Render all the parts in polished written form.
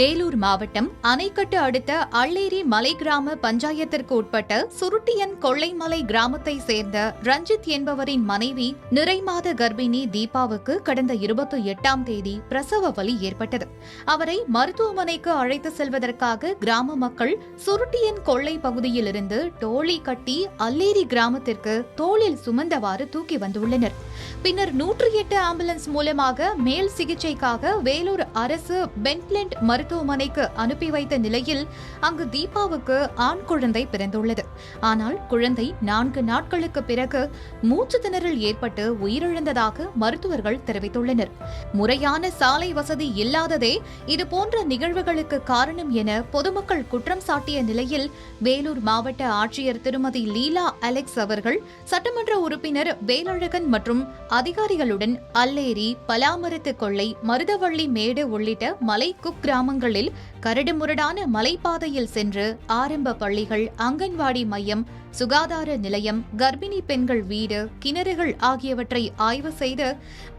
வேலூர் மாவட்டம் அணைக்கட்டு அடுத்த அள்ளேரி மலை கிராம பஞ்சாயத்திற்கு உட்பட்ட சுருட்டியன் கொள்ளைமலை கிராமத்தை சேர்ந்த ரஞ்சித் என்பவரின் மனைவி நிறைமாத கர்ப்பிணி தீபாவுக்கு கடந்த 28ஆம் தேதி பிரசவ வலி ஏற்பட்டது. அவரை மருத்துவமனைக்கு அழைத்து செல்வதற்காக கிராம மக்கள் சுருட்டியன் கொள்ளை பகுதியிலிருந்து டோலி கட்டி அள்ளேரி கிராமத்திற்கு தோளில் சுமந்தவாறு தூக்கி வந்துள்ளனர். பின்னர் 108 ஆம்புலன்ஸ் மூலமாக மேல் சிகிச்சைக்காக வேலூர் அரசு பென்ட்லெண்ட் மருத்துவமனைக்கு அனுப்பி வைத்த நிலையில் அங்கு தீபாவுக்கு ஆண் குழந்தை பிறந்துள்ளது. ஆனால் குழந்தை 4 நாட்களுக்கு பிறகு மூச்சு திணறல் ஏற்பட்டு உயிரிழந்ததாக மருத்துவர்கள் தெரிவித்துள்ளனர். முறையான சாலை வசதி இல்லாததே இதுபோன்ற நிகழ்வுகளுக்கு காரணம் என பொதுமக்கள் குற்றம் சாட்டிய நிலையில் வேலூர் மாவட்ட ஆட்சியர் திருமதி லீலா அலெக்ஸ் அவர்கள் சட்டமன்ற உறுப்பினர் வேலழகன் மற்றும் அதிகாரிகளுடன் அல்லேரி, பலாமரத்து கொள்ளை, மருதவள்ளி மேடு உள்ளிட்ட மலை குக்கிராமங்களில் கரடுமுரடான மலைப்பாதையில் சென்று ஆரம்ப பள்ளிகள், அங்கன்வாடி மையம், சுகாதார நிலையம், கர்ப்பிணி பெண்கள் வீடு, கிணறுகள் ஆகியவற்றை ஆய்வு செய்து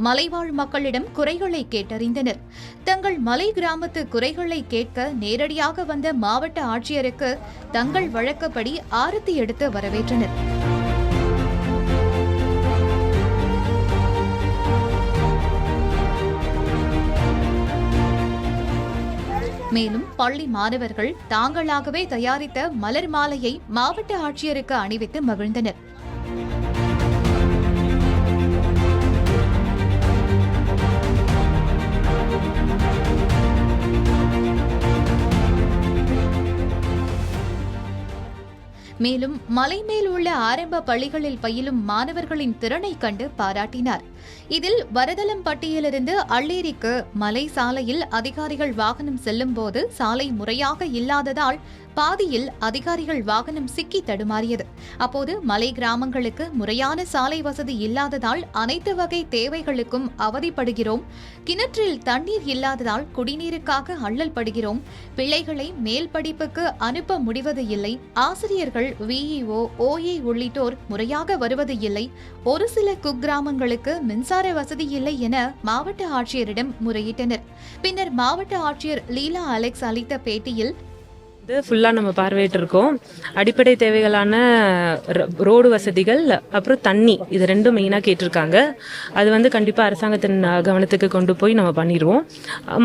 மலைவாழ் மக்களிடம் குறைகளை கேட்டறிந்தனர். தங்கள் மலை கிராமத்து குறைகளை கேட்க நேரடியாக வந்த மாவட்ட ஆட்சியருக்கு தங்கள் வழக்கப்படி ஆரத்தி எடுத்து வரவேற்றனர். மேலும் பள்ளி மாணவர்கள் தாங்களாகவே தயாரித்த மலர் மாலையை மாவட்ட ஆட்சியருக்கு அணிவித்து மகிழ்ந்தனர். மேலும் மலை மேல் உள்ள ஆரம்ப பள்ளிகளில் பயிலும் மாணவர்களின் திறனை கண்டு பாராட்டினார். இதில் வரதலம்பட்டியிலிருந்து அள்ளேரிக்கு மலை சாலையில் அதிகாரிகள் வாகனம் செல்லும் போது சாலை முறையாக இல்லாததால் பாதியில் அதிகாரிகள் வாகனம் சிக்கி தடுமாறியது. அப்போது மலை கிராமங்களுக்கு முறையான சாலை வசதி இல்லாததால் அனைத்து வகை தேவைகளுக்கும் அவதிப்படுகிறோம். கிணற்றில் தண்ணீர் இல்லாததால் குடிநீருக்காக அல்லல் படுகிறோம். பிள்ளைகளை மேல் படிப்புக்கு அனுப்ப முடிவது இல்லை. ஆசிரியர்கள், விஇஓ, ஓஏ உள்ளிட்டோர் முறையாக வருவது இல்லை. ஒரு சில குக்கிராமங்களுக்கு மின்சார வசதி இல்லை என மாவட்ட ஆட்சியரிடம் முறையிட்டனர். பின்னர் மாவட்ட ஆட்சியர் லீலா அலெக்ஸ் அளித்த பேட்டியில், இது ஃபுல்லாக நம்ம பார்வையிட்டிருக்கோம். அடிப்படை தேவைகளான ரோடு வசதிகள், அப்புறம் தண்ணி, இது ரெண்டும் மெயினாக கேட்டிருக்காங்க. அது வந்து கண்டிப்பாக அரசாங்கத்தின் கவனத்துக்கு கொண்டு போய் நம்ம பண்ணிடுவோம்.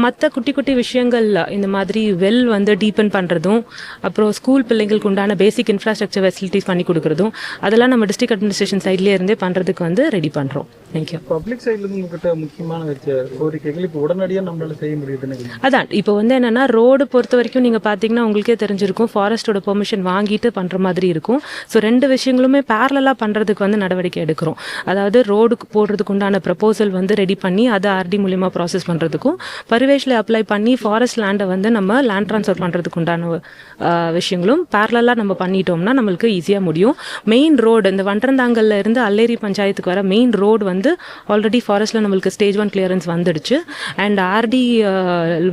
மற்ற குட்டி குட்டி விஷயங்கள், இந்த மாதிரி வெல் வந்து டீப்பன் பண்ணுறதும், அப்புறம் ஸ்கூல் பிள்ளைங்களுக்கு உண்டான பேசிக் இன்ஃப்ராஸ்ட்ரக்சர் ஃபெசிலிட்டிஸ் பண்ணி கொடுக்குறதும், அதெல்லாம் நம்ம டிஸ்ட்ரிக்ட் அட்மினிஸ்ட்ரேஷன் சைட்லேயே இருந்தே பண்ணுறதுக்கு வந்து ரெடி பண்ணுறோம். தேங்க்யூ. பப்ளிக் சைட்லேருந்து உங்ககிட்ட முக்கியமான கோரிக்கைகள் இப்போ உடனடியாக நம்மளால செய்ய முடியுதுன்னு அதான் இப்போ வந்து என்னென்னா, ரோடு பொறுத்த வரைக்கும் நீங்கள் பார்த்தீங்கன்னா உங்களுக்கே தெரிஞ்சிருக்கும், ஃபாரஸ்டோட பெர்மிஷன் வாங்கிட்டு பண்ற மாதிரி இருக்கும். ஸோ 2 விஷயங்களுமே பேரலா பண்றதுக்கு வந்து நடவடிக்கை எடுக்கிறோம். அதாவது ரோடு போடுறதுக்கு உண்டான ப்ரப்போசல் வந்து ரெடி பண்ணி அதை ஆர்டி மூலியமா ப்ராசஸ் பண்றதுக்கும், பரிவேஷ்ல அப்ளை பண்ணி ஃபாரஸ்ட் லேண்டை வந்து நம்ம லேண்ட் ட்ரான்ஸ்ஃபர் பண்றதுக்கு உண்டான விஷயங்களும் பேரலா நம்ம பண்ணிட்டோம்னா நம்மளுக்கு ஈஸியா முடியும். மெயின் ரோடு, இந்த வண்டரந்தாங்கல்ல இருந்து அல்லேரி பஞ்சாயத்துக்கு வர மெயின் ரோடு வந்து ஆல்ரெடி ஃபாரஸ்ட்ல நம்மளுக்கு ஸ்டேஜ் 1 கிளியரன்ஸ் வந்துடுச்சு. அண்ட் ஆர்டி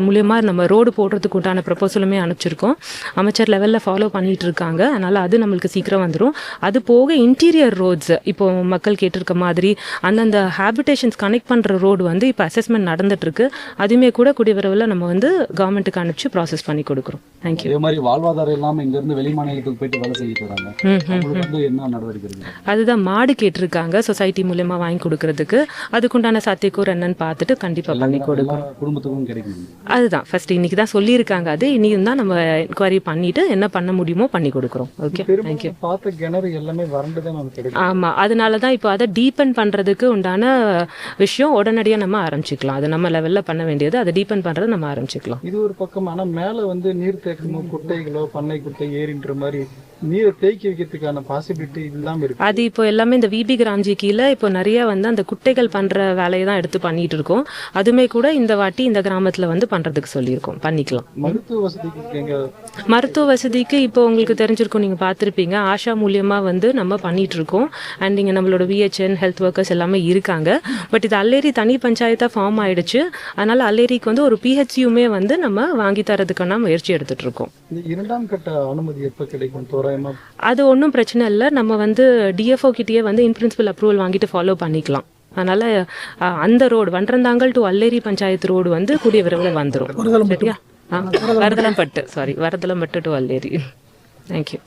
மூலியமா நம்ம ரோடு போடுறதுக்கு உண்டான ப்ரப்போசலுமே அனுப்பிச்சிருக்கோம். அமைச்சர் லெவலில் ஃபாலோ பண்ணிட்டு இருக்காங்க. அதனால அது நம்மளுக்கு சீக்கிரம் வந்துடும். அது போக இன்டீரியர் ரோட்ஸ், இப்போ மக்கள் கேட்டிருக்க மாதிரி அந்தந்த ஹேபிடேஷன்ஸ் கனெக்ட் பண்ணுற ரோடு வந்து இப்போ அசஸ்மெண்ட் நடந்துட்டு இருக்கு. அதுவுமே கூட கூடிய விரைவில் நம்ம வந்து கவர்மெண்ட்டுக்கு அனுப்பிச்சு ப்ராசஸ் பண்ணி கொடுக்குறோம். தேங்க்யூ. இதே மாதிரி வாழ்வாதாரம் இல்லாமல் இங்கேருந்து வெளி மாநிலத்துக்கு போயிட்டு வேலை செய்ய போகிறாங்க, என்ன நடவடிக்கை? அதுதான் மாடு கேட்டிருக்காங்க சொசைட்டி மூலமா வாங்கி கொடுக்கறதுக்கு. அதுக்குண்டான சாத்தியக்கூறு என்னன்னு பார்த்துட்டு கண்டிப்பாக பண்ணி கொடுக்குறோம். குடும்பத்துக்கும் கிடைக்கும். அதுதான் ஃபர்ஸ்ட் இன்னைக்கு தான் சொல்லியிருக்காங்க. அது இனியும் தான் நம்ம என்கொயரி பண்ணிட்டு என்ன பண்ண முடியுமோ பண்ணி கொடுக்குறோம். Okay, thank you. பார்த்த கிணறு எல்லாமே வறண்டு தான் நமக்கு கிடைக்கும். ஆமா, அதனால தான் இப்போ அதை டீபன் பண்றதுக்கு உண்டான விஷயம் உடனடியாக நம்ம ஆரம்பிச்சுக்கலாம். அது நம்ம லெவல்ல பண்ண வேண்டியது, அதை டீபன் பண்றது நம்ம ஆரம்பிச்சுக்கலாம். இது ஒரு பக்கம். ஆனா மேல வந்து நீர் தேக்கமோ, குட்டைகளோ, பண்ணை குட்டை, ஏரின்ற மாதிரி நீரை தேக்கி வைக்கிறதுக்கான பாசிபிலிட்டி இல்லாம இருக்கு. அது இப்போ எல்லாமே இந்த விபி கிராம்ஜி கீழே இப்போ நிறைய வந்து அந்த குட்டைகள் பண்ற வேலையை தான் எடுத்து பண்ணிட்டு இருக்கோம். அதுமே கூட இந்த வாட்டி இந்த கிராமத்துல வந்து பண்றதுக்கு சொல்லியிருக்கோம், பண்ணிக்கலாம். மருத்துவ வசதிக்கு இப்போ உங்களுக்கு தெரிஞ்சிருக்கும், நீங்க பார்த்துருப்பீங்க, ஆஷா மூலியமா வந்து நம்ம பண்ணிட்டு இருக்கோம். அண்ட் இங்க நம்மளோட விஹெச்என் ஹெல்த் ஒர்க்கர்ஸ் எல்லாமே இருக்காங்க. பட் இது அல்லேரி தனி பஞ்சாயத்தா ஃபார்ம் ஆயிடுச்சு. அதனால அல்லேரிக்கு வந்து ஒரு பிஹெச்யூமே வந்து நம்ம வாங்கி தரதுக்கான முயற்சி எடுத்துட்டு இருக்கோம். 2ஆம் கட்ட அனுமதி எப்ப கிடைக்கும்? அது ஒன்றும் பிரச்சனை இல்லை. நம்ம வந்து டிஎஃப்ஓ கிட்டேயே வந்து இன் பிரின்சிபல் அப்ரூவல் வாங்கிட்டு ஃபாலோ பண்ணிக்கலாம். அதனால அந்த ரோடு வண்டரந்தாங்கல் டு அல்லேரி பஞ்சாயத்து ரோடு வந்து கூடிய விரைவில் வந்துடும். சரியா? வரதலம்பட்டு டு அல்லேரி. தேங்க்யூ.